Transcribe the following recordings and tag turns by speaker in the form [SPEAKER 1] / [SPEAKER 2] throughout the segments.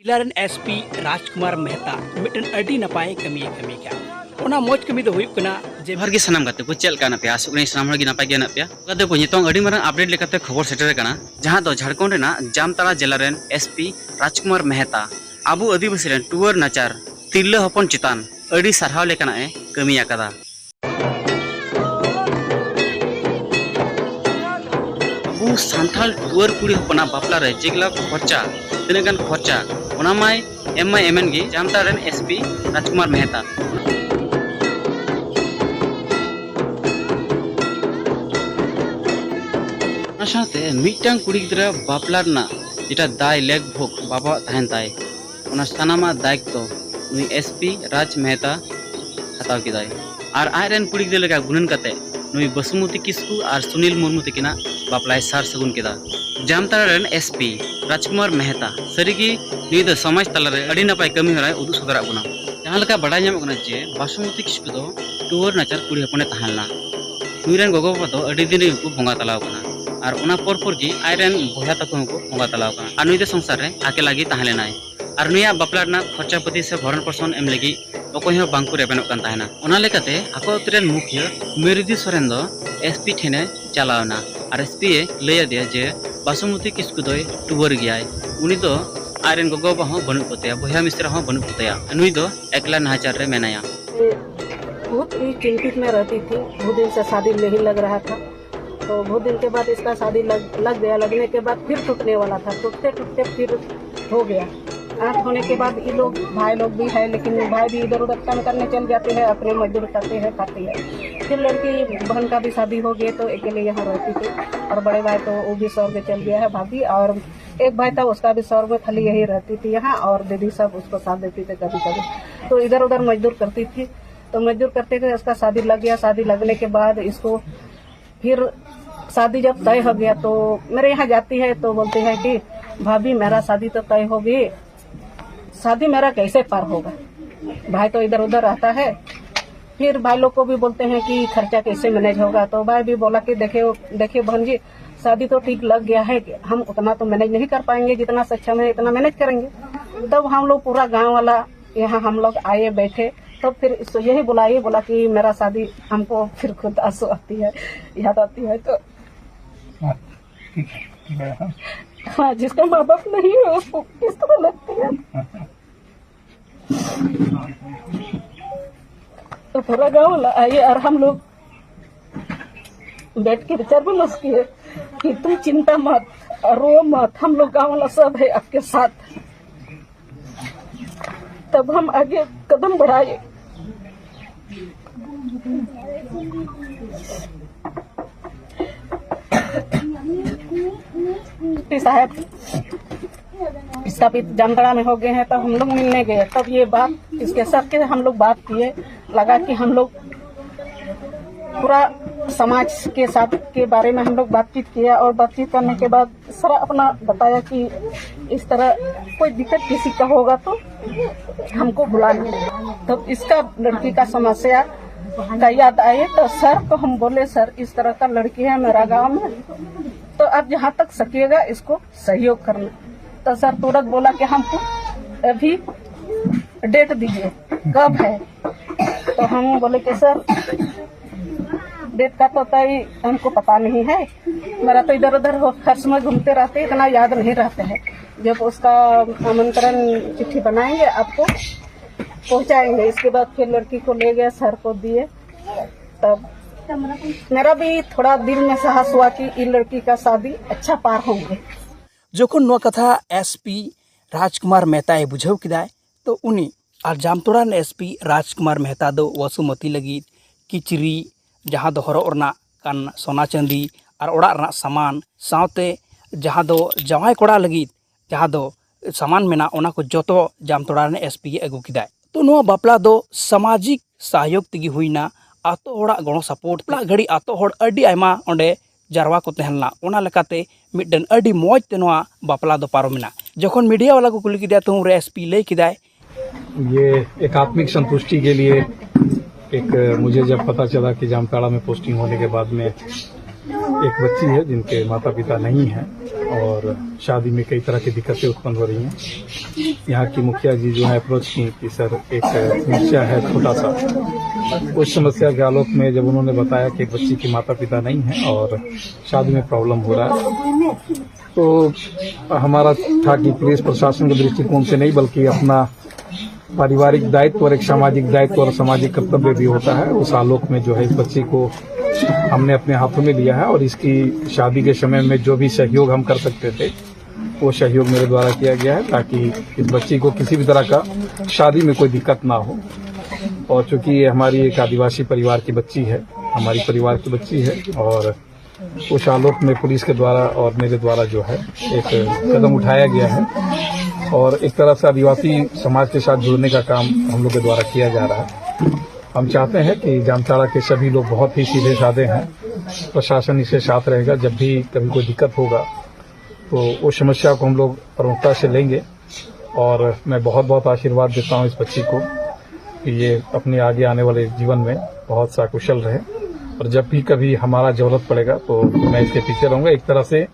[SPEAKER 1] जिलारेन SP Rajkumar Mehta mitten अडी नपाय कमी का ओना मोज कमी दो हुयुक कना जे
[SPEAKER 2] हरगे सनाम गाते को चेल काना पे आसुक नहीं सनाम हरगे नापाय गया ना पे गाते को नितोंग अडी मारन अपडेट लेकाते खबर सेटर काना जहां दो झारखंड रेना जामताड़ा जिला रेन एसपी राजकुमार मेहता आबू आदिवासी रेन टुवर नाचार तिरला हपन चितान अडी सरहाव लेकाना ए कमी आकादा आबू सांथाल टुवर कुड़ी हपना बापला रे जेगला खर्चा तिनगान खर्चा ओनामाय एमएन गी जामताड़ा रेन एसपी राजकुमार मेहता साथे मिटांग कुड़ी गिद्रा बापला जेटा दाय लेग भोग बाबा तहन ताय ओना सानामा दायित्व नुई एसपी राज मेहता हताव किदाय आर आयरन कुड़ी गिद्रा लेका गुणन कते नुई बसुमती किस्कू आर सुनील मुर्मू तकिना बापलाय सार सगुन किदा जामताड़ा रेन एसपी राजकुमार मेहता सरीगी नुई द समाज तलारे अडी नपाय कमी हराय उदु सदरा गुना जहां लेका बडाय ᱧᱟᱢᱚᱜ ᱠᱟᱱᱟ जे बसुमती किस्कू दो टुवर नाचार कुड़ी हपने तहनला नुई रेन गोगो बाबा दो अडी दिन को बोंगा तलाव कना और उना पर जी आयरन बया तक को बोंगा तलाव कना और नुई दे संसार रे आके लागी तहलेनाय और नुया बापला रना खर्चापति से भरण पोषण एम लगी अकोय हो बांकु रेबेनोक कान ताहेना ओना लेकाते आको अतरेन मुखिया मेरिदी सोरेन दो एसपी ठेने चलावना और एसपी लय दिया जे बासुमती किस्कू दोय टुवर गयाय उनी दो आयरन गोगो बाहो बनु पतेया बया मिस्त्रा हो बनु पतेया नुई दो एकला नाचार रे मेनाया
[SPEAKER 3] बहुत ही चिंतित में रहती थी। बहुत दिन से शादी नहीं लग रहा था, तो बहुत दिन के बाद इसका शादी लग गया। लगने के बाद फिर टूटने वाला था, टूटते टूटते फिर हो गया। आठ होने के बाद ये लोग भाई लोग भी है, लेकिन भाई भी इधर उधर काम करने चल जाते हैं, अपने मजदूर करते हैं, खाते हैं। फिर लड़की बहन का भी शादी हो गई तो अकेले यहाँ रहती थी, और बड़े भाई तो वो भी शहर में चल गया है भाभी, और एक भाई था उसका भी शहर में, खाली यही रहती थी यहाँ, और दीदी सब उसको साथ देती थी कभी कभी। तो इधर उधर मजदूर करती थी, तो मजदूर करते थे। उसका शादी लग गया। शादी लगने के बाद इसको फिर शादी जब तय हो गया तो मेरे यहाँ जाती है, तो बोलते हैं कि भाभी मेरा शादी तो तय हो गई, शादी मेरा कैसे पार होगा। भाई तो इधर उधर रहता है। फिर भाई लोग को भी बोलते हैं कि खर्चा कैसे मैनेज होगा। तो भाई भी बोला कि देखिए बहन जी, शादी तो ठीक लग गया है, हम उतना तो मैनेज नहीं कर पाएंगे, जितना सक्षम है इतना मैनेज करेंगे। तब हम लोग पूरा गाँव वाला यहाँ हम लोग आए बैठे, तो फिर इसको यही बोला कि मेरा शादी, हमको फिर खुद आंसू आती है, याद आती है। तो हाँ, जिसका माँ बाप नहीं है उसको किस तरह लगती है। तो पूरा गाँव आइए और हम लोग बैठ के विचार विमर्श किए कि तुम चिंता मत, रो मत, हम लोग गाँव वाला सब है आपके साथ। तब हम आगे कदम बढ़ाए। साहब इसका भी जामताड़ा में हो गए हैं, तब हम लोग मिलने गए। तब ये बात इसके सर के हम लोग बात किए, लगा कि हम लोग पूरा समाज के साथ के बारे में हम लोग बातचीत किया, और बातचीत करने के बाद सर अपना बताया कि इस तरह कोई दिक्कत किसी का होगा तो हमको बुलाएंगे। तब इसका लड़की का समस्या का याद आए, तो सर को हम बोले, सर इस तरह का लड़की है मेरा गांव में, तो आप जहाँ तक सकिएगा इसको सहयोग करना। तो सर तुरंत बोला कि हमको अभी डेट दीजिए कब है। तो हम बोले कि सर डेट का तो तय हमको पता नहीं है, मेरा तो इधर उधर हर समय घूमते रहते, इतना याद नहीं रहते हैं। जब उसका आमंत्रण चिट्ठी बनाएंगे आपको पहुंचाएंगे। इसके बाद फिर लड़की को ले गए, सर को दिए। तब मेरा भी थोड़ा दिल में साहस हुआ कि ये लड़की का शादी अच्छा पार होंगे।
[SPEAKER 1] जोखन नो कथा एसपी राजकुमार मेहता बुझाव किदाय, तो उनी और जामताड़ा एसपी राजकुमार मेहता दो वसुमती लगी किचरी जहाँ दो हरो रना कान सोना चांदी और ओड़ा रना सामान साथे जहाँ दो जवाई कोड़ा लगी जहाँ दो सामान मेना ओना को जोतो जामताड़ा एसपी अगू किदाय। तो नो बापला दो सामाजिक सहयोग तगी हुईना, आतो होड़ा गणो सपोर्ट पला घड़ी आतो होड़ अडी आयमा ओंडे जारवा को तहनला, ओना लेकाते मिडन अडी मौज ते नोआ बापला दो पारोमिना। जखन मीडिया वाला को कुली किदा तो एसपी लय किदाय
[SPEAKER 4] ये एक आत्मिक संतुष्टि के लिए एक मुझे जब पता चला कि जामताड़ा में पोस्टिंग होने के बाद में एक बच्ची है जिनके माता पिता नहीं हैं, और शादी में कई तरह की दिक्कतें उत्पन्न हो रही हैं। यहाँ की मुखिया जी जो है अप्रोच की कि सर एक समस्या है छोटा सा। उस समस्या के आलोक में जब उन्होंने बताया कि बच्ची की माता पिता नहीं है और शादी में प्रॉब्लम हो रहा है, तो हमारा था कि पुलिस प्रशासन के दृष्टिकोण से नहीं बल्कि अपना पारिवारिक दायित्व और एक सामाजिक दायित्व और सामाजिक कर्तव्य भी होता है। उस आलोक में जो है इस बच्ची को हमने अपने हाथों में लिया है और इसकी शादी के समय में जो भी सहयोग हम कर सकते थे वो सहयोग मेरे द्वारा किया गया है, ताकि इस बच्ची को किसी भी तरह का शादी में कोई दिक्कत ना हो। और चूंकि ये हमारी एक आदिवासी परिवार की बच्ची है, हमारी परिवार की बच्ची है, और उस आलोक में पुलिस के द्वारा और मेरे द्वारा जो है एक कदम उठाया गया है और एक तरह से आदिवासी समाज के साथ जुड़ने का काम हम लोग के द्वारा किया जा रहा है। हम चाहते हैं कि जामताड़ा के सभी लोग बहुत ही सीधे साधे हैं, प्रशासन इसके साथ रहेगा। जब भी कभी कोई दिक्कत होगा तो उस समस्या को हम लोग प्रमुखता से लेंगे और मैं बहुत बहुत आशीर्वाद देता हूं इस बच्ची को कि ये अपने आगे आने वाले जीवन में बहुत सा कुशल रहे और जब भी कभी हमारा जरूरत पड़ेगा तो मैं इसके पीछे रहूंगा। एक तरह से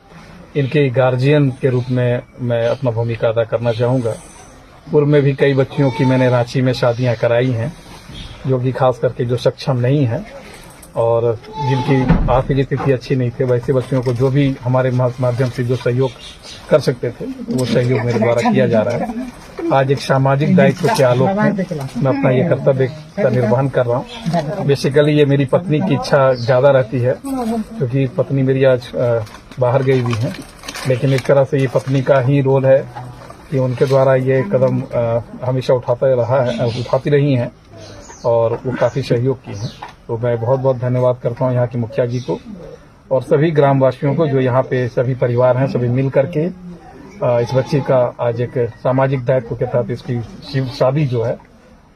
[SPEAKER 4] इनके गार्जियन के रूप में मैं अपना भूमिका अदा करना चाहूँगा। पूर्व में भी कई बच्चियों की मैंने रांची में शादियाँ कराई हैं, जो कि खास करके जो सक्षम नहीं है और जिनकी आर्थिक स्थिति अच्छी नहीं थी, वैसे बच्चियों को जो भी हमारे माध्यम से जो सहयोग कर सकते थे वो सहयोग मेरे द्वारा किया जा रहा है। आज एक सामाजिक दायित्व के आलोक में मैं अपना ये कर्तव्य का निर्वहन कर रहा हूँ। बेसिकली ये मेरी पत्नी की इच्छा ज्यादा रहती है क्योंकि पत्नी मेरी आज बाहर गई हुई है, लेकिन एक तरह से ये पत्नी का ही रोल है कि उनके द्वारा ये कदम हमेशा उठाती रही हैं और वो काफी सहयोग की है। तो मैं बहुत बहुत धन्यवाद करता हूँ यहाँ की मुखिया जी को और सभी ग्रामवासियों को जो यहाँ पे सभी परिवार हैं, सभी मिल करके इस बच्ची का आज एक सामाजिक दायित्व के तहत इसकी शादी जो है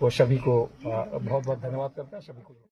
[SPEAKER 4] वो सभी को बहुत बहुत धन्यवाद करता है सभी को।